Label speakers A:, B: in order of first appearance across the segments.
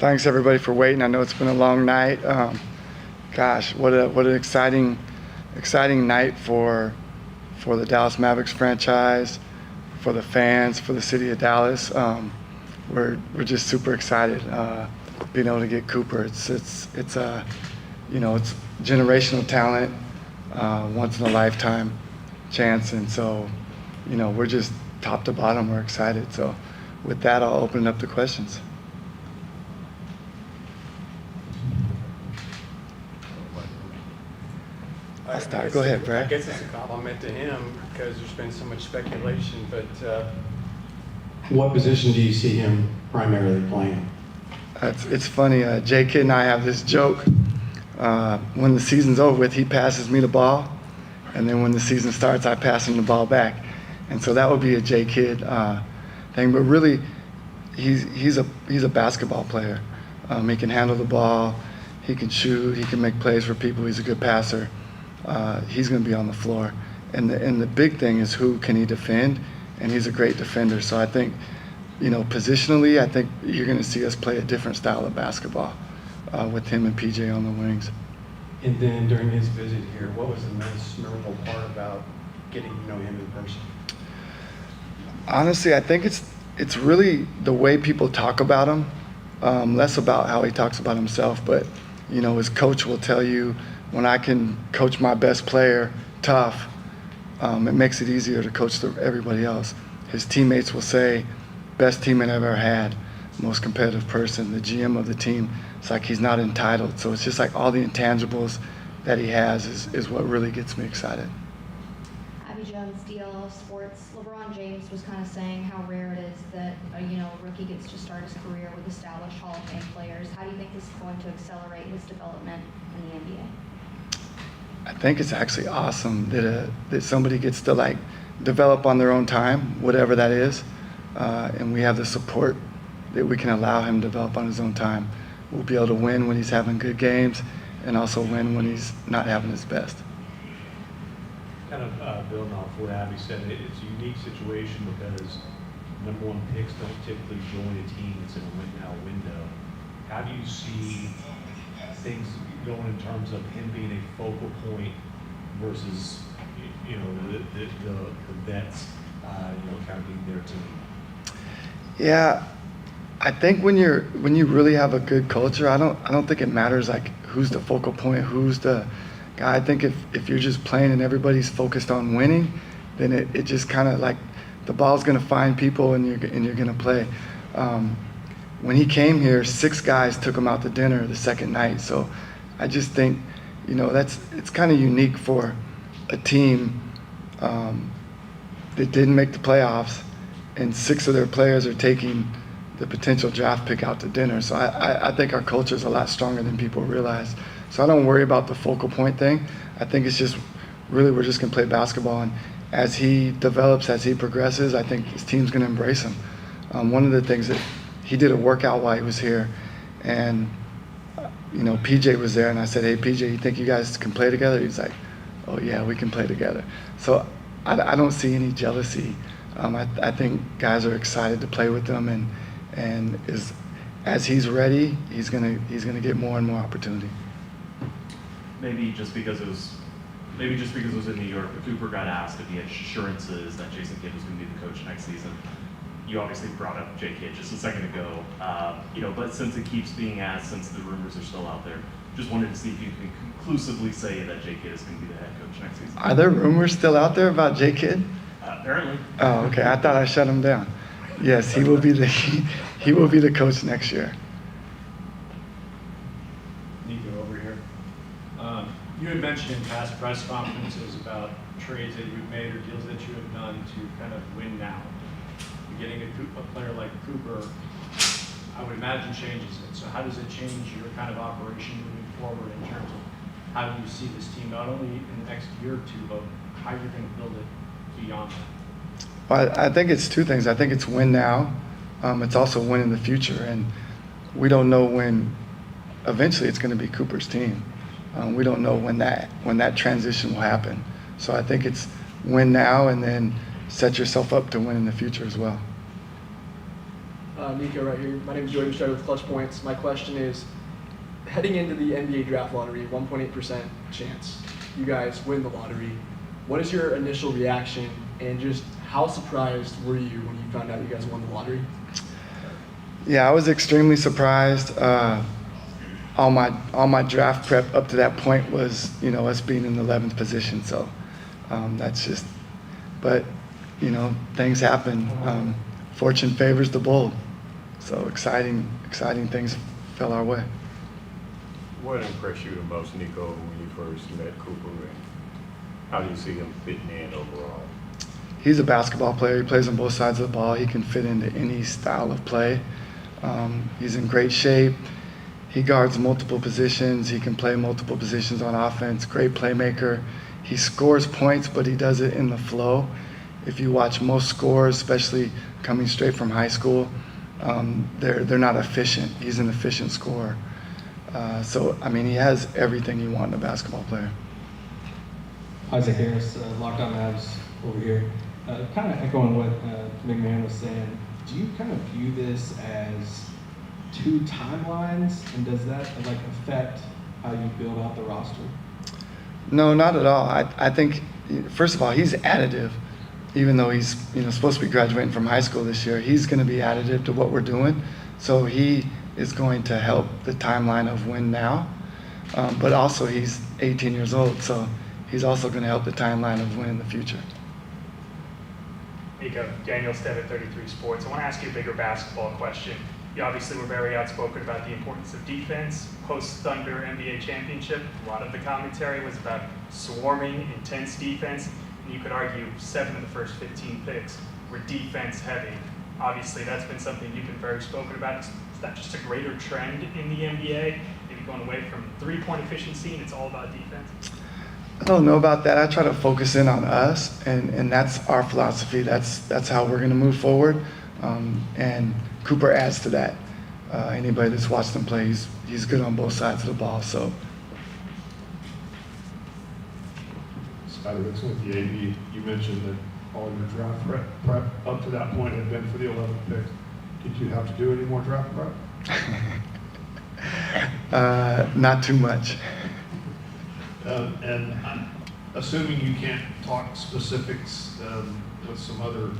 A: Thanks everybody for waiting. I know it's been a long night. Gosh, what an exciting night for the Dallas Mavericks franchise, for the fans, for the city of Dallas. We're just super excited being able to get Cooper. It's generational talent, once in a lifetime chance, and so we're just top to bottom. We're excited. So with that, I'll open it up to questions. I'll start. Go ahead, Brad.
B: I guess it's a compliment to him because there's been so much speculation, but
C: what position do you see him primarily playing?
A: It's funny. Jay Kidd and I have this joke. When the season's over with, he passes me the ball, and then when the season starts, I pass him the ball back. And so that would be a Jay Kidd thing. But really, he's a basketball player. He can handle the ball. He can shoot. He can make plays for people. He's a good passer. He's going to be on the floor. And the big thing is who can he defend, and he's a great defender. So I think, positionally, I think you're going to see us play a different style of basketball with him and PJ on the wings.
C: And then during his visit here, what was the most memorable part about getting to know him in person?
A: Honestly, I think it's really the way people talk about him, less about how he talks about himself. But, his coach will tell you, when I can coach my best player tough, it makes it easier to coach everybody else. His teammates will say, best teammate I've ever had, most competitive person, the GM of the team. It's like he's not entitled. So it's just like all the intangibles that he has is what really gets me excited.
D: Abby Jones, DL Sports. LeBron James was kind of saying how rare it is that a rookie gets to start his career with established Hall of Fame players. How do you think this is going to accelerate his development in the NBA?
A: I think it's actually awesome that somebody gets to develop on their own time, whatever that is, and we have the support that we can allow him to develop on his own time. We'll be able to win when he's having good games, and also win when he's not having his best.
E: Kind of building off what Abby said, it's a unique situation because number one picks don't typically join a team that's in a win-now window. How do you see things going in terms of him being a focal point versus the vets kind of being there too?
A: Yeah, I think when you really have a good culture, I don't think it matters who's the focal point, who's the guy. I think if you're just playing and everybody's focused on winning, then it just kind of the ball's going to find people and you're going to play. When he came here, 6 guys took him out to dinner the second night. So I just think, it's kind of unique for a team that didn't make the playoffs, and 6 of their players are taking the potential draft pick out to dinner. So I think our culture is a lot stronger than people realize. So I don't worry about the focal point thing. I think it's just really we're just going to play basketball, and as he develops, as he progresses, I think his team's going to embrace him. One of the things that he did a workout while he was here, and PJ was there, and I said, hey, PJ, you think you guys can play together? He's like, oh, yeah, we can play together. So I don't see any jealousy. I think guys are excited to play with them, and as he's ready, he's gonna get more and more opportunity.
F: Maybe just because it was in New York, but Cooper got asked if he had assurances that Jason Kidd was going to be the coach next season. You obviously brought up Jay Kidd just a second ago, but since it keeps being asked, since the rumors are still out there, just wanted to see if you can conclusively say that Jay Kidd is going to be the head coach next season.
A: Are there rumors still out there about Jay Kidd?
F: Apparently.
A: Oh, okay. I thought I shut him down. Yes, he will be the coach next year.
G: Nico over here. You had mentioned in past press conferences about trades that you've made or deals that you have done to kind of win now. Getting a player like Cooper, I would imagine, changes it. So how does it change your kind of operation moving forward in terms of how do you see this team, not only in the next year or two, but how you're going to build it beyond that?
A: Well, I think it's 2 things. I think it's win now. It's also win in the future. And we don't know when eventually it's going to be Cooper's team. We don't know when that transition will happen. So I think it's win now and then set yourself up to win in the future as well.
H: Nico right here. My name is Jordan Strider with Clutch Points. My question is, heading into the NBA draft lottery, 1.8% chance you guys win the lottery. What is your initial reaction, and just how surprised were you when you found out you guys won the lottery?
A: Yeah, I was extremely surprised. All my draft prep up to that point was, us being in the 11th position. So that's just, but things happen. Fortune favors the bold. So exciting things fell our way.
I: What impressed you the most, Nico, when you first met Cooper, and how do you see him fitting in overall?
A: He's a basketball player. He plays on both sides of the ball. He can fit into any style of play. He's in great shape. He guards multiple positions. He can play multiple positions on offense. Great playmaker. He scores points, but he does it in the flow. If you watch most scorers, especially coming straight from high school, they're not efficient. He's an efficient scorer. He has everything you want in a basketball player.
J: Isaac Harris, Locked On Mavs over here. Kind of echoing what McMahon was saying, do you kind of view this as two timelines, and does that affect how you build out the roster?
A: No, not at all. I think, first of all, he's additive. Even though he's supposed to be graduating from high school this year, he's going to be additive to what we're doing. So he is going to help the timeline of win now. But also he's 18 years old, so he's also going to help the timeline of win in the future.
K: Nico, Daniel Stead at 33 Sports. I want to ask you a bigger basketball question. You obviously were very outspoken about the importance of defense. Post-Thunder NBA championship, a lot of the commentary was about swarming, intense defense. And you could argue 7 of the first 15 picks were defense heavy. Obviously, that's been something you've been very spoken about. Is that just a greater trend in the NBA? Maybe going away from three-point efficiency and it's all about defense?
A: I don't know about that. I try to focus in on us, and that's our philosophy. That's how we're going to move forward. And Cooper adds to that. Anybody that's watched him play, he's good on both sides of the ball. So.
L: Skyler Dixon with the AD. You mentioned that all your draft prep up to that point had been for the 11th pick. Did you have to do any more draft prep?
A: Not too much.
L: And I'm assuming you can't talk specifics with some other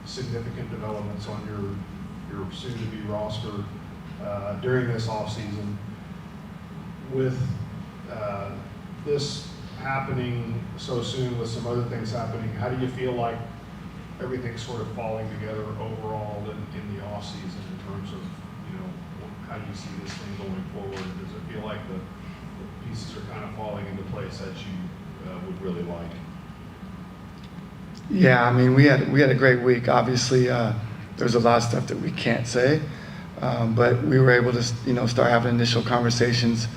L: significant developments on your soon-to-be roster during this offseason. With this happening so soon, with some other things happening, how do you feel like everything's sort of falling together overall in the offseason in terms of, how do you see this thing going forward? Does it feel like the pieces are kind of falling into place that you would really like?
A: Yeah, we had a great week. Obviously, there's a lot of stuff that we can't say, but we were able to start having initial conversations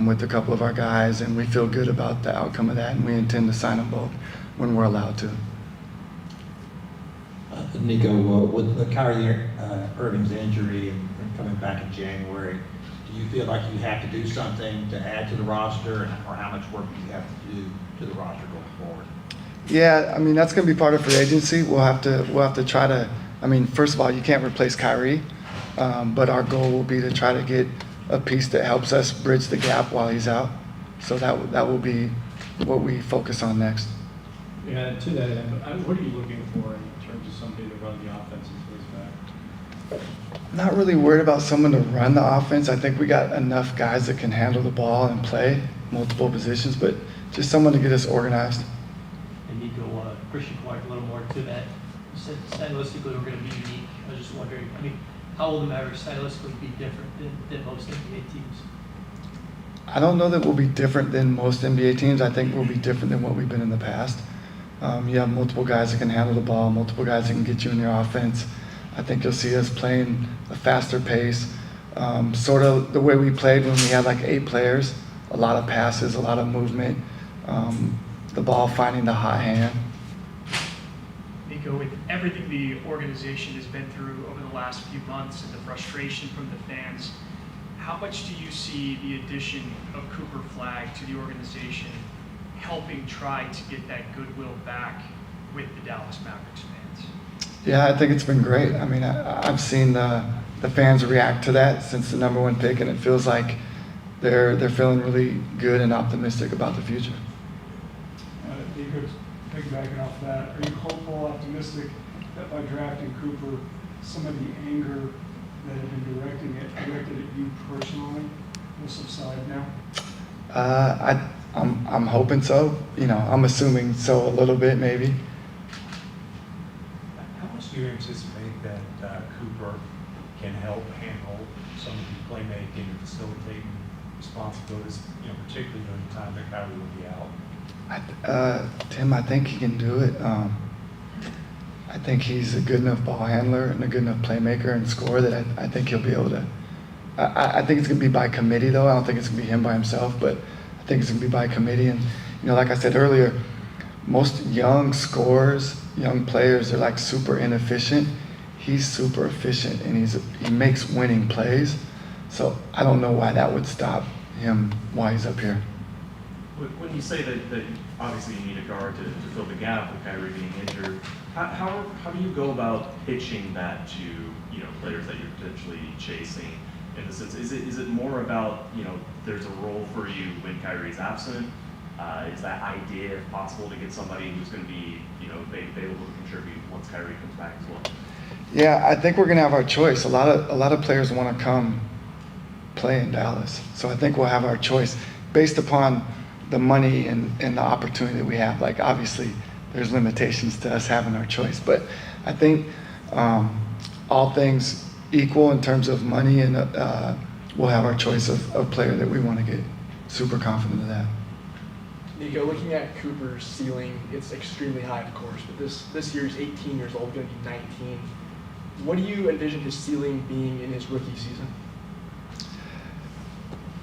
A: with a couple of our guys, and we feel good about the outcome of that, and we intend to sign them both when we're allowed to.
M: Nico, with Kyrie Irving's injury and coming back in January, do you feel like you have to do something to add to the roster, or how much work do you have to do to the roster going forward?
A: Yeah, that's going to be part of free agency. We'll have to try to. First of all, you can't replace Kyrie, but our goal will be to try to get a piece that helps us bridge the gap while he's out. So that will be what we focus on next.
G: Yeah, to that end, what are you looking for in terms of somebody to run the offense into his back?
A: Not really worried about someone to run the offense. I think we got enough guys that can handle the ball and play multiple positions, but just someone to get us organized.
N: And Nico, Christian Clark, a little more to that. You said stylistically we're going to be unique. I was just wondering, how will the Mavericks stylistically be different than most NBA teams?
A: I don't know that we'll be different than most NBA teams. I think we'll be different than what we've been in the past. You have multiple guys that can handle the ball, multiple guys that can get you in your offense. I think you'll see us playing a faster pace, sort of the way we played when we had 8 players, a lot of passes, a lot of movement, the ball finding the hot hand.
K: Nico, with everything the organization has been through over the last few months and the frustration from the fans, how much do you see the addition of Cooper Flagg to the organization helping try to get that goodwill back with the Dallas Mavericks fans?
A: Yeah, I think it's been great. I mean, I've seen the fans react to that since the number 1 pick, and it feels like they're feeling really good and optimistic about the future.
O: Nico, piggybacking off that, are you hopeful, optimistic that by drafting Cooper, some of the anger that had been directed at you personally will subside now?
A: I'm hoping so. You know, I'm assuming so a little bit maybe.
E: How much do you anticipate that Cooper can help handle some of the playmaking and facilitating responsibilities, you know, particularly during the time that Kyrie will be out?
A: Tim, I think he can do it. I think he's a good enough ball handler and a good enough playmaker and scorer that I think he'll be able to. I think it's going to be by committee, though. I don't think it's going to be him by himself, but I think it's going to be by committee. And, you know, like I said earlier, most young scorers, young players, they're like super inefficient. He's super efficient, and he makes winning plays. So I don't know why that would stop him while he's up here.
F: When you say that obviously you need a guard to fill the gap with Kyrie being injured, how do you go about pitching that to, you know, players that you're potentially chasing? In the sense, is it more about, you know, there's a role for you when Kyrie's absent? Is that idea, if possible, to get somebody who's going to be, you know, available to contribute once Kyrie comes back as well?
A: Yeah, I think we're going to have our choice. A lot of players want to come play in Dallas, so I think we'll have our choice based upon the money and the opportunity that we have. Like, obviously, there's limitations to us having our choice, but I think all things equal in terms of money, and we'll have our choice of player that we want to get. Super confident of that.
H: Nico, looking at Cooper's ceiling, it's extremely high, of course, but this year he's 18 years old, going to be 19. What do you envision his ceiling being in his rookie season?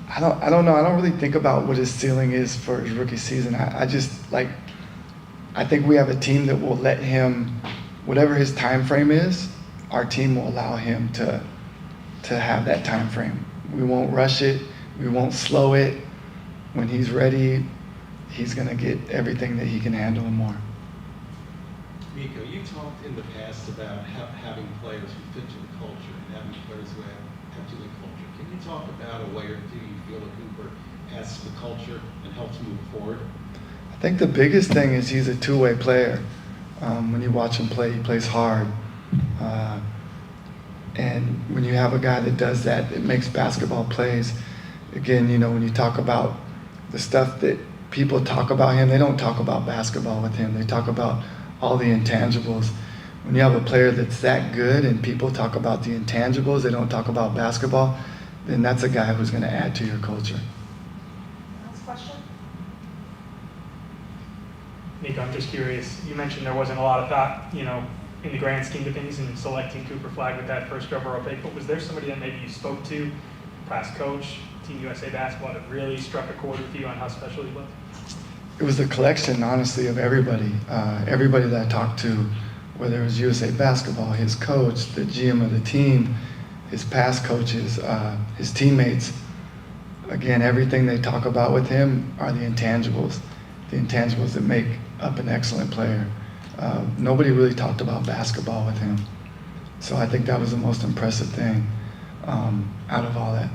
A: I don't know. I don't really think about what his ceiling is for his rookie season. I just I think we have a team that will let him, whatever his time frame is, our team will allow him to have that time frame. We won't rush it. We won't slow it. When he's ready, he's going to get everything that he can handle and more.
J: Nico, you talked in the past about having players who fit to the culture and having players who have to the culture. Can you talk about a way or two you feel that Cooper adds to the culture and helps move forward?
A: I think the biggest thing is he's a two-way player. When you watch him play, he plays hard. And when you have a guy that does that, it makes basketball plays. Again, you know, when you talk about the stuff that people talk about him, they don't talk about basketball with him. They talk about all the intangibles. When you have a player that's that good and people talk about the intangibles, they don't talk about basketball, then that's a guy who's going to add to your culture.
D: Last question.
K: Nico, I'm just curious. You mentioned there wasn't a lot of thought, you know, in the grand scheme of things in selecting Cooper Flagg with that first overall pick, but was there somebody that maybe you spoke to, past coach, Team USA basketball, that really struck a chord with you on how special he was?
A: It was the collection, honestly, of everybody. Everybody that I talked to, whether it was USA Basketball, his coach, the GM of the team, his past coaches, his teammates. Again, everything they talk about with him are the intangibles that make up an excellent player. Nobody really talked about basketball with him. So I think that was the most impressive thing out of all that.